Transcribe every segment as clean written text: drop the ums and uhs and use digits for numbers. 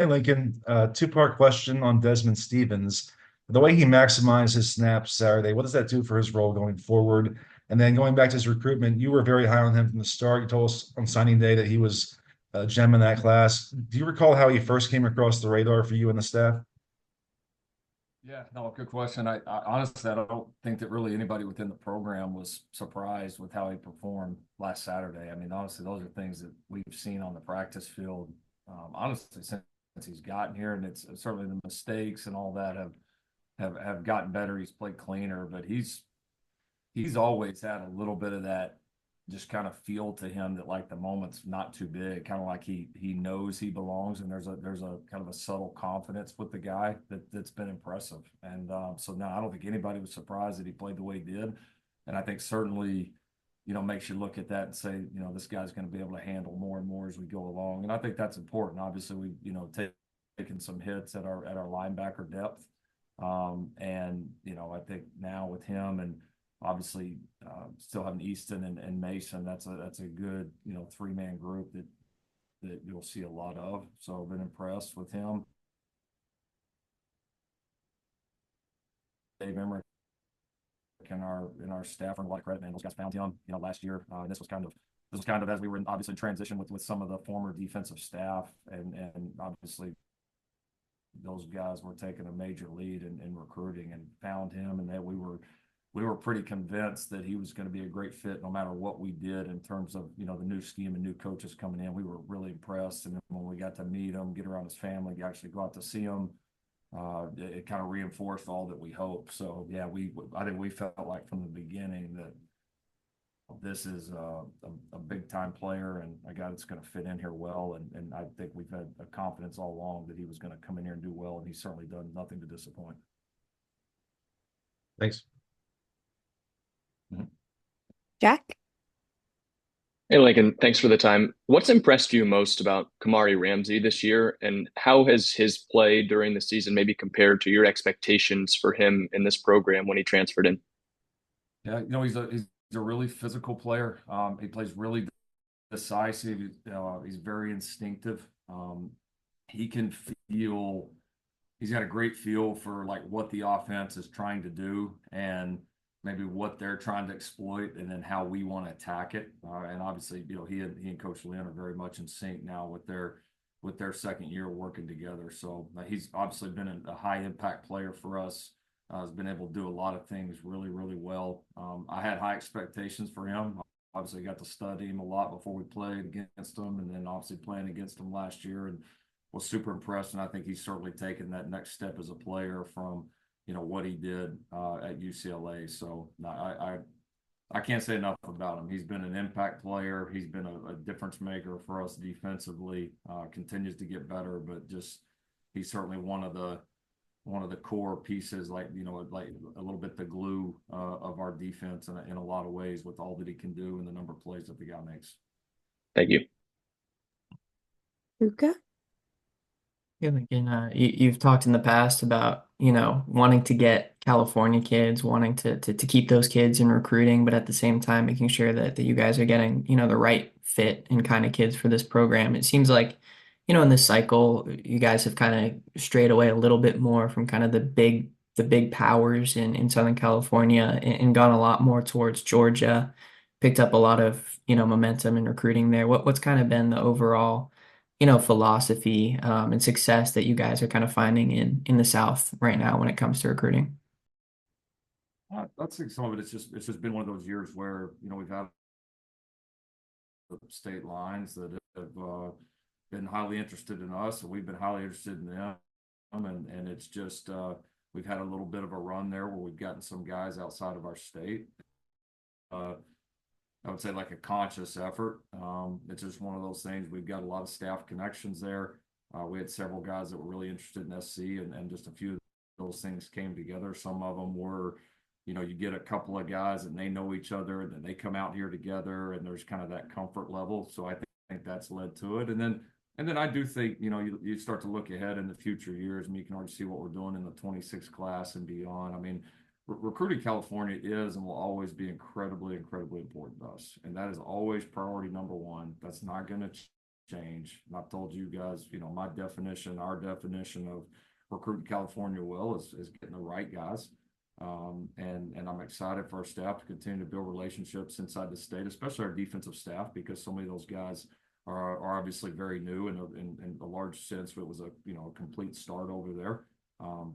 Hey, Lincoln, two-part question on Desmond Stevens. The way he maximized his snaps Saturday, what does that do for his role going forward? And then going back to his recruitment, you were very high on him from the start. You told us on signing day that he was a gem in that class. Do you recall how he first came across the radar for you and the staff? Yeah, no, good question. I honestly, I don't think that really anybody within the program was surprised with how he performed last Saturday. I mean, honestly, those are things that we've seen on the practice field, honestly, since he's gotten here, and it's certainly the mistakes and all that have gotten better. He's played cleaner, but he's always had a little bit of that just kind of feel to him that like the moment's not too big, kind of like he knows he belongs, and there's a kind of a subtle confidence with the guy that's been impressive. And so now I don't think anybody was surprised that he played the way he did, and I think certainly makes you look at that and say this guy's going to be able to handle more and more as we go along, and I think that's important. Obviously, we taken some hits at our linebacker depth, and I think now with him and obviously still having Easton and Mason, that's a good three-man group that you'll see a lot of. So I've been impressed with him. Dave Emmerich in our staff and a lot of credit, man. Those guys found him last year. This was kind of as we were obviously in transition with some of the former defensive staff, and obviously those guys were taking a major lead in recruiting and found him, and that we were pretty convinced that he was going to be a great fit no matter what we did in terms of the new scheme and new coaches coming in. We were really impressed, and then when we got to meet him, get around his family, actually go out to see him, it kind of reinforced all that we hoped. So yeah, I think we felt like from the beginning that this is a big time player and a guy that's going to fit in here well, and I think we've had a confidence all along that he was going to come in here and do well, and he's certainly done nothing to disappoint. Thanks. Mhm. Jack? Hey, Lincoln, thanks for the time. What's impressed you most about Kamari Ramsey this year, and how has his play during the season maybe compared to your expectations for him in this program when he transferred in? Yeah, he's a really physical player. He plays really decisive. He's very instinctive. He can feel. He's got a great feel for like what the offense is trying to do and maybe what they're trying to exploit, and then how we want to attack it. And obviously, he and Coach Lynn are very much in sync now with their second year working together. So he's obviously been a high impact player for us. Has been able to do a lot of things really, really well. I had high expectations for him. Obviously, got to study him a lot before we played against him, and then obviously playing against him last year, and was super impressed. And I think he's certainly taken that next step as a player from what he did at UCLA. So I can't say enough about him. He's been an impact player. He's been a difference maker for us defensively. Continues to get better, but just he's certainly one of the core pieces, like like a little bit the glue of our defense in a lot of ways with all that he can do and the number of plays that the guy makes. Thank you. Luca? Yeah, Lincoln, you've talked in the past about, wanting to get California kids, wanting to keep those kids in recruiting, but at the same time making sure that you guys are getting, the right fit and kind of kids for this program. It seems like, in this cycle, you guys have kind of strayed away a little bit more from kind of the big powers in Southern California and gone a lot more towards Georgia, picked up a lot of, momentum in recruiting there. What's kind of been the overall philosophy and success that you guys are kind of finding in the South right now when it comes to recruiting? I think some of it, it's just been one of those years where we've had state lines that have been highly interested in us, and we've been highly interested in them, and it's just we've had a little bit of a run there where we've gotten some guys outside of our state. I would say like a conscious effort. It's just one of those things. We've got a lot of staff connections there. We had several guys that were really interested in SC, and just a few of those things came together. Some of them were, you get a couple of guys and they know each other, and then they come out here together, and there's kind of that comfort level. So I think that's led to it. And then I do think, you start to look ahead in the future years, and you can already see what we're doing in the 26 class and beyond. I mean, recruiting California is and will always be incredibly, incredibly important to us. And that is always priority number one. That's not going to change. And I've told you guys, my definition, our definition of recruiting California well is getting the right guys. And I'm excited for our staff to continue to build relationships inside the state, especially our defensive staff, because so many of those guys are obviously very new, and in a large sense, it was a complete start over there.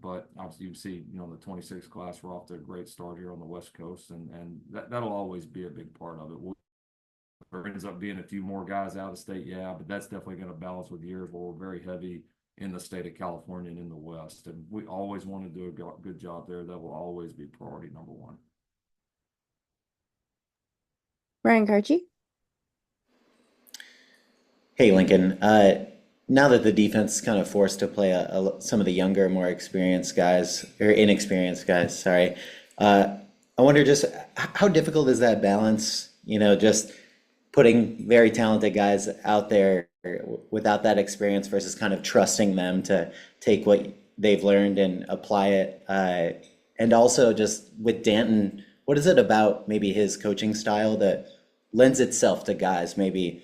But obviously, you see, the 26 class, we're off to a great start here on the West Coast, and that'll always be a big part of it. There ends up being a few more guys out of state, yeah, but that's definitely going to balance with years where we're very heavy in the state of California and in the West. And we always want to do a good job there. That will always be priority number one. Brian Karchi. Hey, Lincoln. Now that the defense is kind of forced to play some of the younger, more experienced guys, or inexperienced guys, sorry. I wonder just how difficult is that balance, just putting very talented guys out there without that experience versus kind of trusting them to take what they've learned and apply it. And also just with Danton, what is it about maybe his coaching style that lends itself to guys maybe,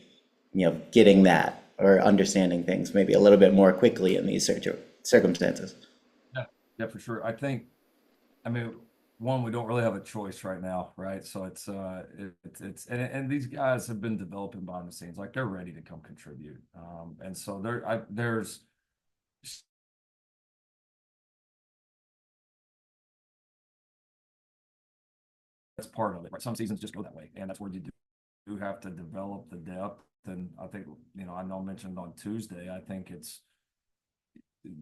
getting that or understanding things maybe a little bit more quickly in these circumstances? Yeah, for sure. One, we don't really have a choice right now, right? So it's these guys have been developing behind the scenes, like they're ready to come contribute, and so there's that's part of it. Right? Some seasons just go that way, and that's where you do have to develop the depth. And I think I know I mentioned on Tuesday, I think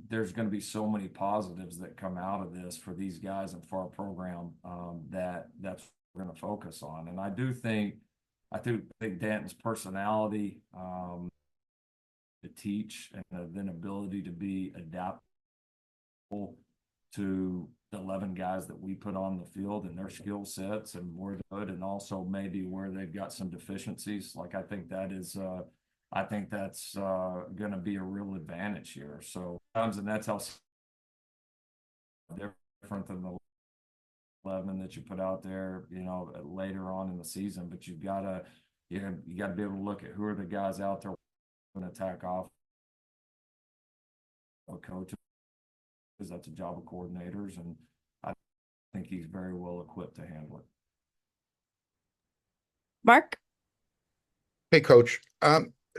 there's going to be so many positives that come out of this for these guys and for our program, that's what we're going to focus on. And I think Danton's personality, to teach, and then ability to be adaptable to the 11 guys that we put on the field and their skill sets and where they're good, and also maybe where they've got some deficiencies. Like I think that's going to be a real advantage here. So, and that's how different than the 11 that you put out there, later on in the season. But you got to be able to look at who are the guys out there going to attack off. Coaches, that's a job of coordinators, and I think he's very well equipped to handle it. Mark. Hey, Coach.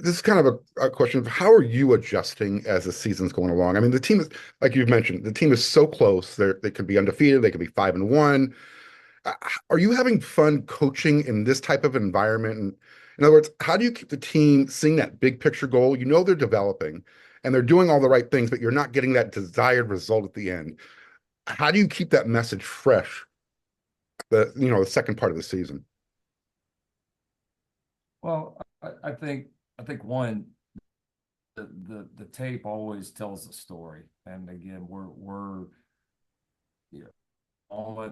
This is kind of a question of how are you adjusting as the season's going along? The team is, like you've mentioned, the team is so close. They could be undefeated. They could be 5-1. Are you having fun coaching in this type of environment? And in other words, how do you keep the team seeing that big picture goal? They're developing and they're doing all the right things, but you're not getting that desired result at the end. How do you keep that message fresh? The second part of the season. Well, I think one, the tape always tells the story, and again, we're all it.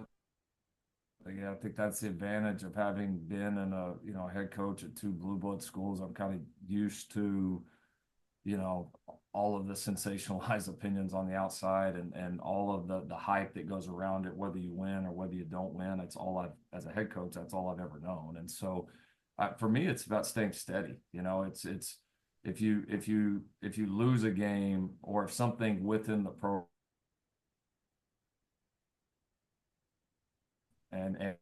Yeah, I think that's the advantage of having been in a head coach at 2 blue blood schools. I'm kind of used to all of the sensationalized opinions on the outside, and all of the hype that goes around it, whether you win or whether you don't win. It's all as a head coach, that's all I've ever known. And so for me, it's about staying steady. It's if you lose a game, or if something within the program and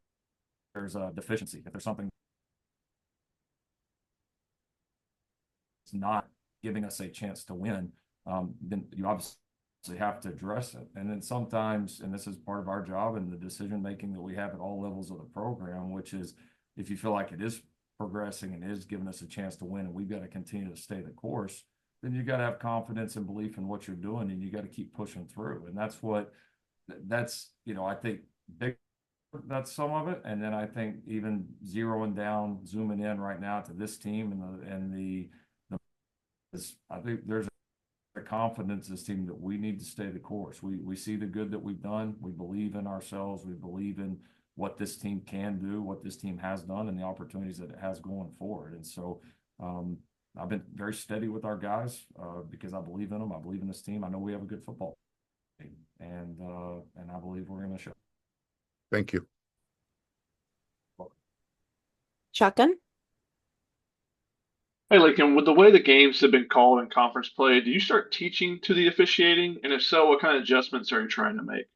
there's a deficiency, if there's something that's not giving us a chance to win, then you obviously have to address it. And then sometimes, and this is part of our job and the decision making that we have at all levels of the program, which is if you feel like it is progressing and is giving us a chance to win, and we've got to continue to stay the course, then you got to have confidence and belief in what you're doing, and you got to keep pushing through. And that's I think that's some of it. And then I think even zooming in right now to this team I think there's a confidence in this team that we need to stay the course. We see the good that we've done. We believe in ourselves. We believe in what this team can do, what this team has done, and the opportunities that it has going forward. And so I've been very steady with our guys because I believe in them. I believe in this team. I know we have a good football team, and I believe we're going to show. Thank you. Shotgun. Hey, Laken, with the way the games have been called in conference play, do you start teaching to the officiating? And if so, what kind of adjustments are you trying to make?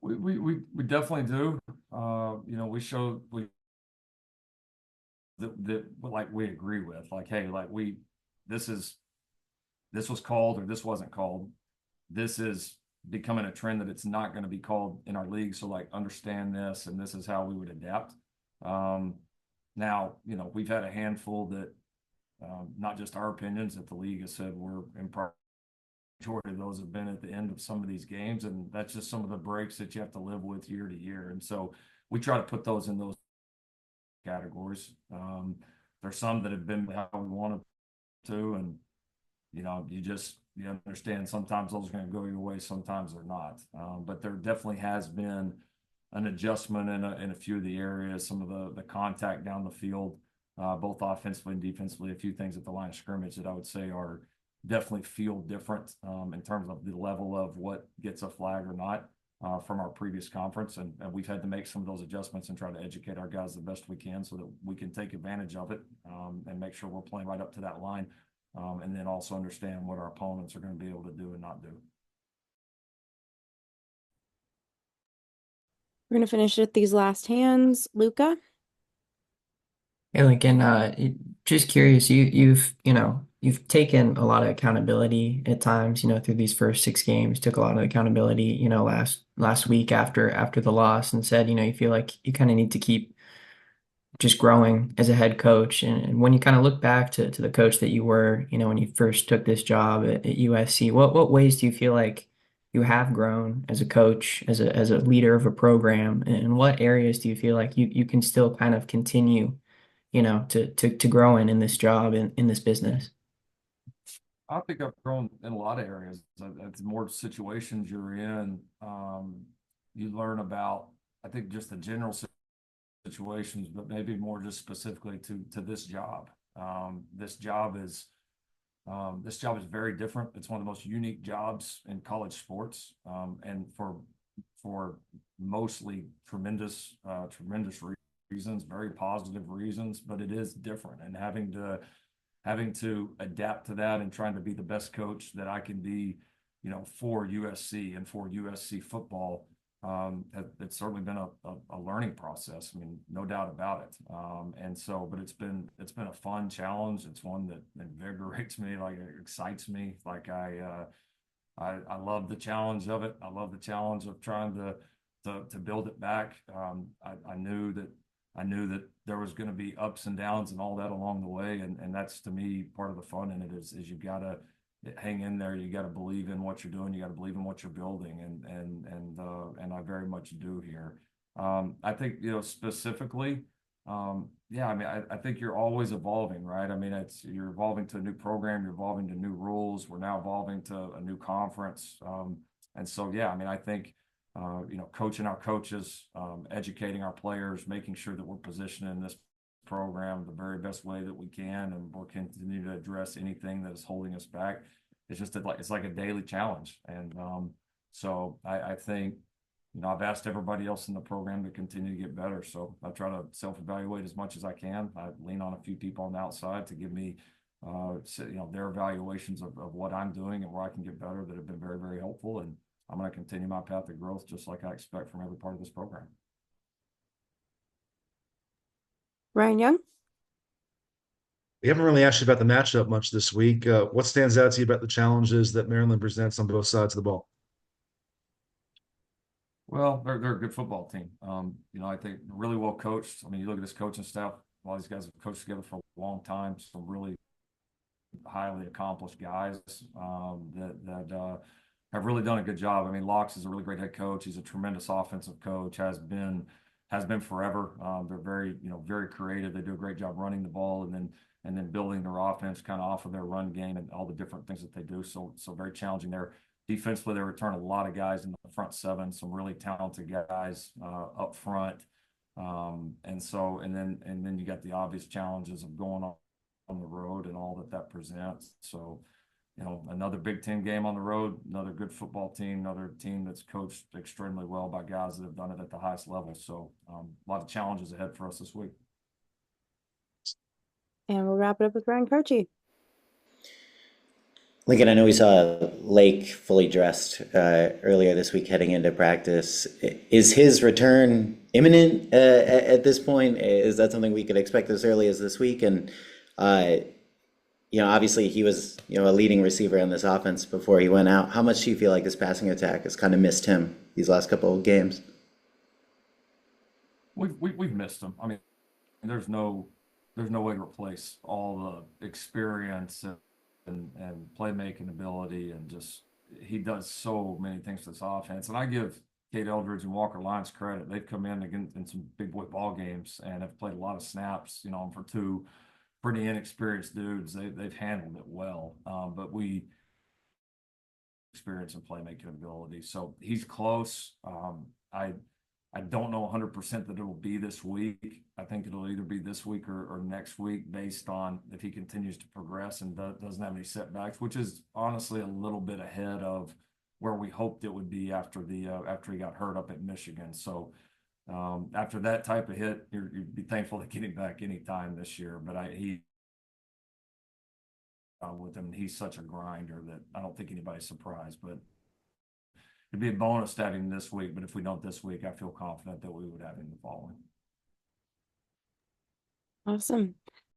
We definitely do. We show that like we agree with, like, hey, like this was called or this wasn't called. This is becoming a trend that it's not going to be called in our league. So like understand this, and this is how we would adapt. Now, we've had a handful that not just our opinions that the league has said we're impartial. Majority of those have been at the end of some of these games, and that's just some of the breaks that you have to live with year to year. And so we try to put those in those categories. There's some that have been how we wanted to, and you understand sometimes those are going to go your way, sometimes they're not. But there definitely has been an adjustment in a few of the areas, some of the contact down the field, both offensively and defensively. A few things at the line of scrimmage that I would say are definitely feel different in terms of the level of what gets a flag or not from our previous conference. And we've had to make some of those adjustments and try to educate our guys the best we can so that we can take advantage of it and make sure we're playing right up to that line. And then also understand what our opponents are going to be able to do and not do. We're gonna finish with these last hands. Luca? Hey, Lincoln, just curious, you've taken a lot of accountability at times, through these first 6 games, took a lot of accountability, last week after the loss and said, you feel like you kind of need to keep just growing as a head coach. And when you kind of look back to the coach that you were, when you first took this job at USC, what ways do you feel like you have grown as a coach, as a leader of a program, and what areas do you feel like you can still kind of continue, to grow in this job in this business? I think I've grown in a lot of areas. The more situations you're in, you learn about, I think, just the general situations, but maybe more just specifically to this job. This job is very different. It's one of the most unique jobs in college sports, and for mostly tremendous reasons, very positive reasons, but it is different. And having to adapt to that and trying to be the best coach that I can be, for USC and for USC football. It's certainly been a learning process. I mean, no doubt about it. But it's been a fun challenge. It's one that invigorates me, like it excites me. Like I love the challenge of it. I love the challenge of trying to build it back. I knew that there was going to be ups and downs and all that along the way, and that's, to me, part of the fun in it is you got to hang in there. You got to believe in what you're doing. You got to believe in what you're building, and I very much do here. I think, specifically, yeah. I mean, I think you're always evolving, right? I mean, you're evolving to a new program. You're evolving to new rules. We're now evolving to a new conference, and so yeah. I mean, I think. Coaching our coaches, educating our players, making sure that we're positioning this program the very best way that we can, and we'll continue to address anything that is holding us back. It's like a daily challenge, and so I think I've asked everybody else in the program to continue to get better. So I try to self-evaluate as much as I can. I lean on a few people on the outside to give me their evaluations of what I'm doing and where I can get better that have been very, very helpful. And I'm going to continue my path of growth just like I expect from every part of this program. Ryan Young? We haven't really asked you about the matchup much this week. What stands out to you about the challenges that Maryland presents on both sides of the ball? Well, they're a good football team. I think really well coached. I mean, you look at this coaching staff, a lot of these guys have coached together for a long time, some really highly accomplished guys that have really done a good job. I mean, Locks is a really great head coach. He's a tremendous offensive coach, has been forever. They're very creative. They do a great job running the ball and then building their offense kind of off of their run game and all the different things that they do. So very challenging there. Defensively, they return a lot of guys in the front seven, some really talented guys up front. And then you got the obvious challenges of going on the road and all that presents. So, another Big Ten game on the road, another good football team, another team that's coached extremely well by guys that have done it at the highest level. So a lot of challenges ahead for us this week. And we'll wrap it up with Ryan Carchi. Lincoln, I know we saw Lake fully dressed earlier this week heading into practice. Is his return imminent at this point? Is that something we could expect as early as this week? And, obviously he was, a leading receiver on this offense before he went out. How much do you feel like this passing attack has kind of missed him these last couple of games? We've missed him. I mean, there's no way to replace all the experience and playmaking ability, and just he does so many things for this offense. And I give Cade Eldridge and Walker Lyons credit. They've come in some big boy ball games and have played a lot of snaps, for two pretty inexperienced dudes. They've handled it well. But we experience and playmaking ability. So he's close. I don't know 100% that it'll be this week. I think it'll either be this week or next week, based on if he continues to progress and doesn't have any setbacks, which is honestly a little bit ahead of where we hoped it would be after he got hurt up at Michigan. So after that type of hit, you'd be thankful to get him back anytime this year. But with him, he's such a grinder that I don't think anybody's surprised. But it'd be a bonus to have him this week, but if we don't this week, I feel confident that we would have him the following. Awesome.